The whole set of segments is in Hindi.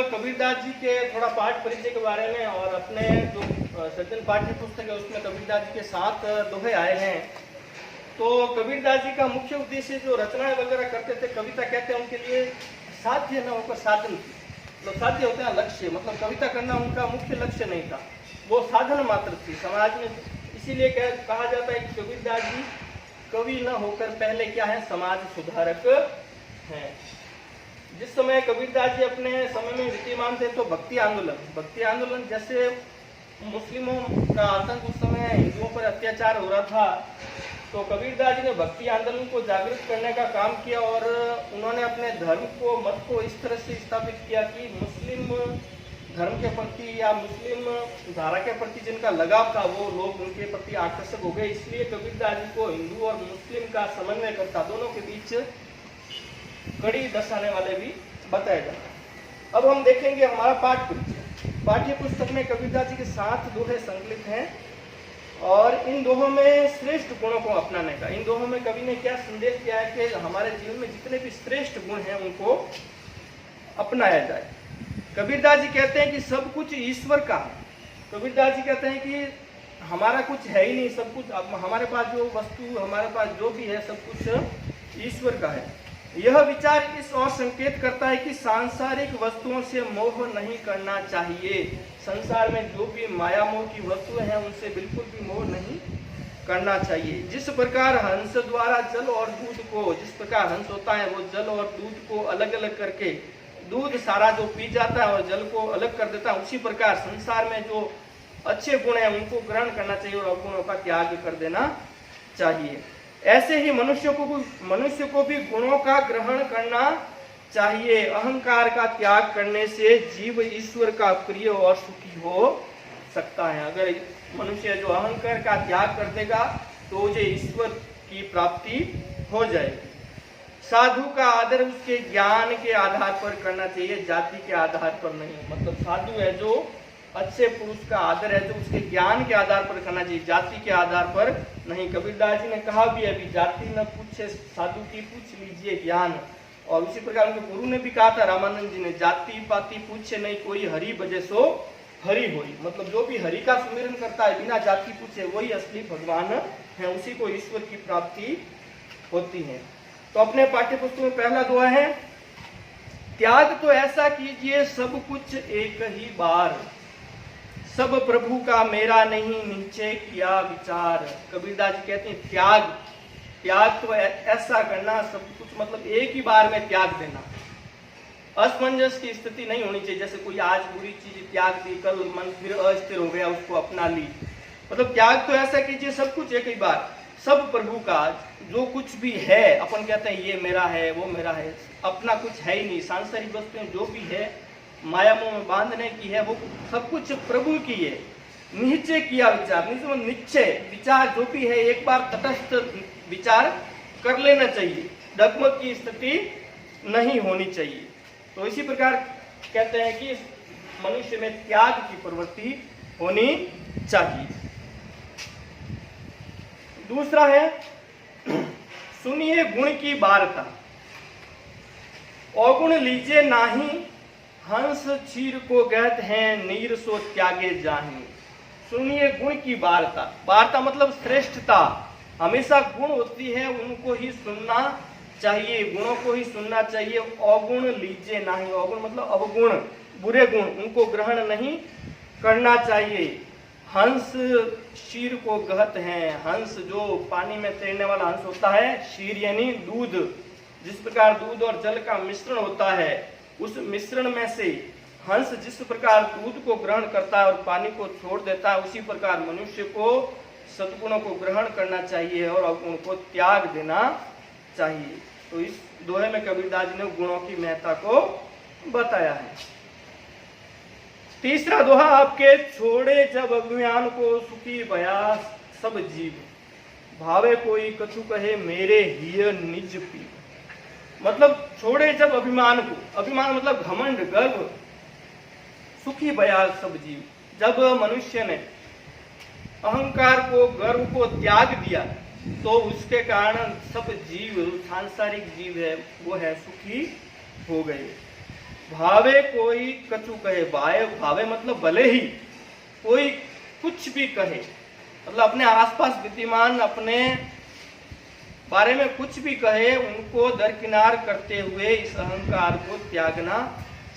कबीरदास जी के थोड़ा पाठ परिचय के बारे में और अपने जो सज्जन पाठ्य पुस्तक है उसमें कबीरदास जी के 7 दोहे आए हैं। तो कबीरदास जी का मुख्य उद्देश्य जो रचनाएं वगैरह करते थे, कविता कहते हैं, उनके लिए साध्य न होकर साधन थी। मतलब साध्य होता है लक्ष्य, मतलब कविता करना उनका मुख्य लक्ष्य नहीं था, वो साधन मात्र थी समाज में। इसीलिए कहा जाता है कि कबीरदास जी कवि न होकर पहले क्या है, समाज सुधारक हैं। जिस समय कबीरदास जी अपने समय में विद्यमान थे तो भक्ति आंदोलन जैसे मुस्लिमों का आतंक, उस समय हिंदुओं पर अत्याचार हो रहा था, तो कबीरदास जी ने भक्ति आंदोलन को जागृत करने का काम किया और उन्होंने अपने धर्म को, मत को इस तरह से स्थापित किया कि मुस्लिम धर्म के प्रति या मुस्लिम धारा के प्रति जिनका लगाव था वो लोग उनके प्रति आकर्षक हो गए। इसलिए कबीरदास जी को हिंदू और मुस्लिम का समन्वय करता, दोनों के बीच कड़ी दर्शाने वाले भी बताया जाता। अब हम देखेंगे हमारा पाठ्य पुस्तक में कबीरदास जी के 7 दोहे संकलित हैं और इन दोहों में श्रेष्ठ गुणों को अपनाने का, इन दोहों में कवि ने क्या संदेश दिया है कि हमारे जीवन में जितने भी श्रेष्ठ गुण हैं उनको अपनाया जाए। कबीरदास जी कहते हैं कि सब कुछ ईश्वर का है। कबीरदास जी कहते हैं कि हमारा कुछ है ही नहीं, सब कुछ हमारे पास जो वस्तु, हमारे पास जो भी है सब कुछ ईश्वर का है। यह विचार इस ओर संकेत करता है कि सांसारिक वस्तुओं से मोह नहीं करना चाहिए। संसार में जो भी माया मोह की वस्तुएं हैं उनसे बिल्कुल भी मोह नहीं करना चाहिए। जिस प्रकार हंस द्वारा जल और दूध को, जिस प्रकार हंस होता है वो जल और दूध को अलग अलग करके दूध सारा जो पी जाता है और जल को अलग कर देता है, उसी प्रकार संसार में जो अच्छे गुण हैं उनको ग्रहण करना चाहिए और अवगुणों का त्याग कर देना चाहिए। ऐसे ही मनुष्य को भी गुणों का ग्रहण करना चाहिए। अहंकार का त्याग करने से जीव ईश्वर का प्रिय और सुखी हो सकता है। अगर मनुष्य जो अहंकार का त्याग कर देगा तो उसे ईश्वर की प्राप्ति हो जाएगी। साधु का आदर उसके ज्ञान के आधार पर करना चाहिए, जाति के आधार पर नहीं। मतलब साधु है जो अच्छे पुरुष का आदर है जो उसके ज्ञान के आधार पर करना चाहिए, जाति के आधार पर नहीं। कबीरदास जी ने कहा भी अभी, जाति न पूछे साधु की पूछ लीजिए ज्ञान। और उसी प्रकार उनके गुरु ने भी कहा था रामानंद जी ने, जाति पाति पूछे नहीं कोई, हरि भजे सो हरि होई। मतलब जो भी हरि का सुमिरन करता है बिना जाति पूछे वही असली भगवान है, उसी को ईश्वर की प्राप्ति होती है। तो अपने पाठ्य पुस्तक में पहला दोहा है, त्याग तो ऐसा कीजिए सब कुछ एक ही बार, सब प्रभु का मेरा नहीं नीचे किया विचार। कबीरदास जी कहते हैं त्याग तो ऐसा करना, सब कुछ मतलब एक ही बार में त्याग देना। असमंजस की स्थिति नहीं होनी चाहिए, जैसे कोई आज बुरी चीज त्याग दी, कल मन फिर अस्थिर हो गया उसको अपना ली। मतलब त्याग तो ऐसा कीजिए सब कुछ एक ही बार, सब प्रभु का, जो कुछ भी है अपन कहते हैं ये मेरा है वो मेरा है, अपना कुछ है ही नहीं। सांसारिक वस्तुएं जो भी है माया मोह में बांधने की है वो सब कुछ प्रभु की है। निश्चय किया विचार, निश्चय विचार जो भी है एक बार तटस्थ विचार कर लेना चाहिए, डगमग की स्थिति नहीं होनी चाहिए। तो इसी प्रकार कहते हैं कि मनुष्य में त्याग की प्रवृत्ति होनी चाहिए। दूसरा है, सुनिए गुण की वार्ता, अवगुण लीजिए नाही, हंस क्षीर को गहत हैं नीर सो त्यागे जाहि। सुनिए गुण की वार्ता मतलब श्रेष्ठता। हमेशा गुण होती है उनको ही सुनना चाहिए, गुणों को ही सुनना चाहिए। अवगुण लीजिए नाही, अवगुण मतलब अवगुण, बुरे गुण, उनको ग्रहण नहीं करना चाहिए। हंस क्षीर को गहत हैं, हंस जो पानी में तैरने वाला हंस होता है, क्षीर यानी दूध, जिस प्रकार दूध और जल का मिश्रण होता है उस मिश्रण में से हंस जिस प्रकार दूध को ग्रहण करता है और पानी को छोड़ देता है, उसी प्रकार मनुष्य को सद्गुणों को ग्रहण करना चाहिए और अवगुण को त्याग देना चाहिए। तो इस दोहे में कबीरदास जी ने गुणों की महत्ता को बताया है। तीसरा दोहा आपके, छोड़े जब अभिमान को सुखी भया सब जीव, भावे कोई कछु कहे मेरे हिय निज पी। मतलब छोड़े जब अभिमान को, अभिमान मतलब घमंड, गर्व, सुखी भया सब जीव। जब मनुष्य ने अहंकार को, गर्व को त्याग दिया तो उसके कारण सब जीव, सांसारिक जीव है वो है सुखी हो गए। भावे कोई कछु कहे, भावे मतलब भले ही कोई कुछ भी कहे, मतलब अपने आसपास विद्यमान अपने बारे में कुछ भी कहे, उनको दरकिनार करते हुए इस अहंकार को त्यागना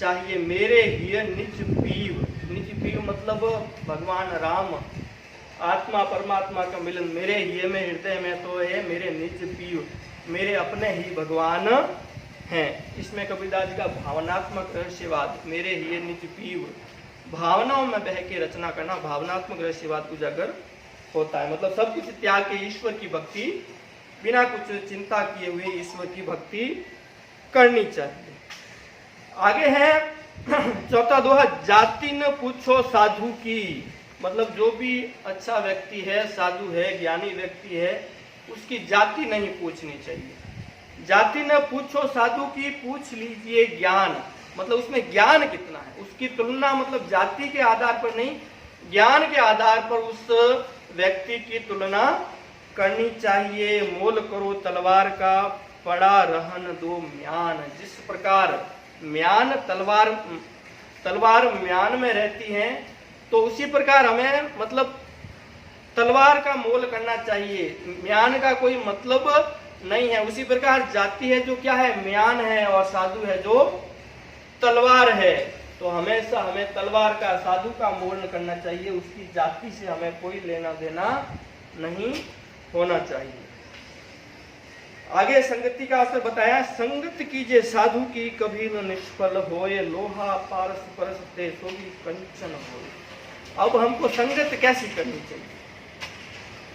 चाहिए। मेरे ही निज पीव, निज पीव मतलब भगवान राम, आत्मा परमात्मा का मिलन मेरे ही में, हृदय में तो है मेरे निज पीव, मेरे अपने ही भगवान हैं। इसमें कबीरदास जी का भावनात्मक रहस्यवाद, मेरे ही निज पीव, भावनाओं में बह के रचना करना, भावनात्मक रहस्यवाद उजागर होता है। मतलब सब कुछ त्याग के ईश्वर की भक्ति, बिना कुछ चिंता किए हुए ईश्वर की भक्ति करनी चाहिए। आगे है चौथा दोहा, जाति न पूछो साधु की, मतलब जो भी अच्छा व्यक्ति है, साधु है, ज्ञानी व्यक्ति है, उसकी जाति नहीं पूछनी चाहिए। जाति न पूछो साधु की, पूछ लीजिए ज्ञान, मतलब उसमें ज्ञान कितना है उसकी तुलना, मतलब जाति के आधार पर नहीं, ज्ञान के आधार पर उस व्यक्ति की तुलना करनी चाहिए। मोल करो तलवार का, पड़ा रहन दो म्यान, जिस प्रकार म्यान तलवार म्यान में रहती है, तो उसी प्रकार हमें मतलब तलवार का मोल करना चाहिए, म्यान का कोई मतलब नहीं है। उसी प्रकार जाति है जो क्या है, म्यान है, और साधु है जो तलवार है। तो हमेशा हमें तलवार का, साधु का मोल करना चाहिए, उसकी जाति से हमें कोई लेना देना नहीं होना चाहिए। आगे संगति का असर बताया, संगत कीजिए साधु की, कभी न निष्फल होए, लोहा पारस परस ते सोगी कंचन होए। अब हमको संगत कैसी करनी चाहिए?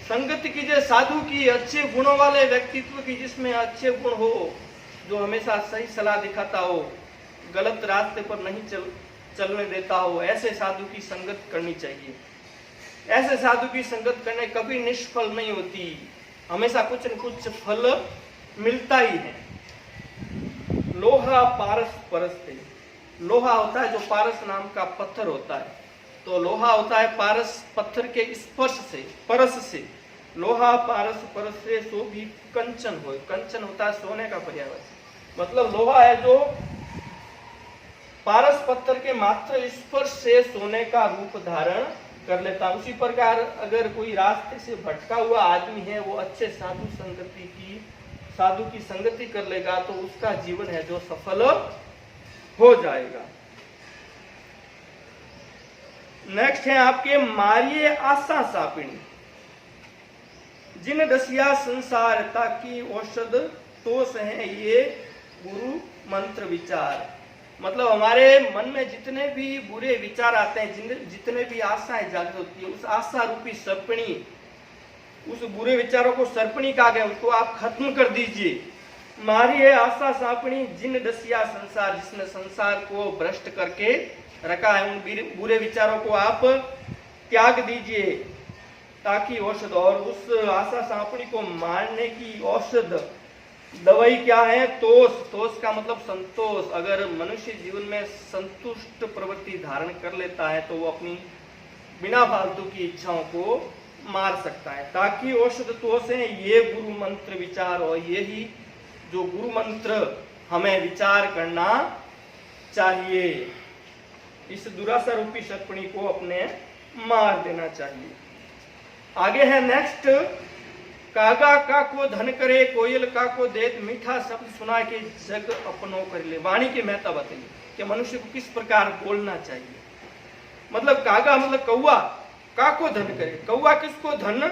संगत कीजिए साधु की, अच्छे गुणों वाले व्यक्तित्व की, जिसमें अच्छे गुण हो, जो हमेशा सही सलाह दिखाता हो, गलत रास्ते पर नहीं चलने देता हो, ऐसे साधु की संगत करनी चाहिए। ऐसे साधु की संगत करने कभी निष्फल नहीं होती, हमेशा कुछ न कुछ फल मिलता ही है। लोहा पारस परसते, लोहा होता है जो पारस नाम का पत्थर होता है, तो लोहा होता है पारस, पत्थर के स्पर्श से, परस से। लोहा पारस परस से सो भी कंचन हो, कंचन होता है सोने का पर्यायवाची, मतलब लोहा है जो पारस पत्थर के मात्र स्पर्श से सोने का रूप धारण कर लेता है। उसी प्रकार अगर कोई रास्ते से भटका हुआ आदमी है, वो अच्छे साधु की संगति कर लेगा, तो उसका जीवन है जो सफल हो जाएगा। नेक्स्ट है आपके, मारिये आशा सापिणी, जिन दसिया संसार ताकि औषध तोष है ये गुरु मंत्र विचार। मतलब हमारे मन में जितने भी बुरे विचार आते हैं, जितने भी आशाएं जागृत होती है, उस आशा रूपी सर्पणी, उस बुरे विचारों को सर्पणी कहा गया, उसको आप खत्म कर दीजिए। मारी है आशा सापणी, जिन दसिया संसार, जिसने संसार को भ्रष्ट करके रखा है, उन बुरे विचारों को आप त्याग दीजिए, ताकि औषध, और उस आशा सापणी को मारने की औषध, दवाई क्या है? तोष। तोष का मतलब संतोष। अगर मनुष्य जीवन में संतुष्ट प्रवृत्ति धारण कर लेता है, तो वो अपनी बिना फालतू की इच्छाओं को मार सकता है। ताकि औषध तोष है ये गुरु मंत्र विचार, और यही जो गुरु मंत्र हमें विचार करना चाहिए, इस दुराशा रूपी सर्पणी को अपने मार देना चाहिए। आगे है नेक्स्ट, कागा का को धन करे, कोयल का को देत, मीठा शब्द सुना के जग अपनो कर ले। वाणी की महत्ता बताइए कि मनुष्य को किस प्रकार बोलना चाहिए। मतलब कागा मतलब कौआ, का को धन करे, कौआ किसको धन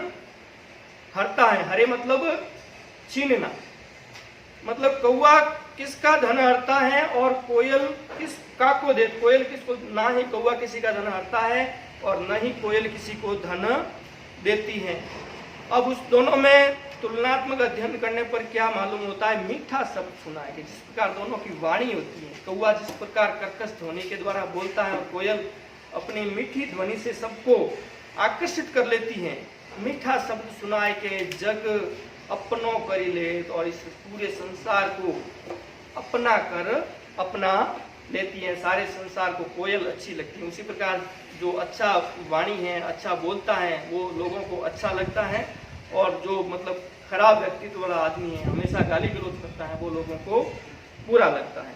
हरता है? हरे मतलब छीनना, मतलब कौआ किसका धन हरता है, और कोयल किस का को देत, कोयल किसको, ना ही कौआ किसी का धन हरता है और न ही कोयल किसी को धन देती है। अब उस दोनों में तुलनात्मक अध्ययन करने पर क्या मालूम होता है? मीठा शब्द सुना है कि जिस प्रकार दोनों की वाणी होती है, कौआ जिस प्रकार कर्कश ध्वनि के द्वारा बोलता है, और कोयल अपनी मीठी ध्वनि से सबको आकर्षित कर लेती है। मीठा शब्द सुनाए के जग अपनों कर ले, और इस पूरे संसार को अपना लेती है, सारे संसार को कोयल अच्छी लगती है। उसी प्रकार जो अच्छा वाणी है, अच्छा बोलता है, वो लोगों को अच्छा लगता है, और जो मतलब खराब व्यक्तित्व वाला आदमी है, हमेशा गाली गलौज करता है, वो लोगों को बुरा लगता है।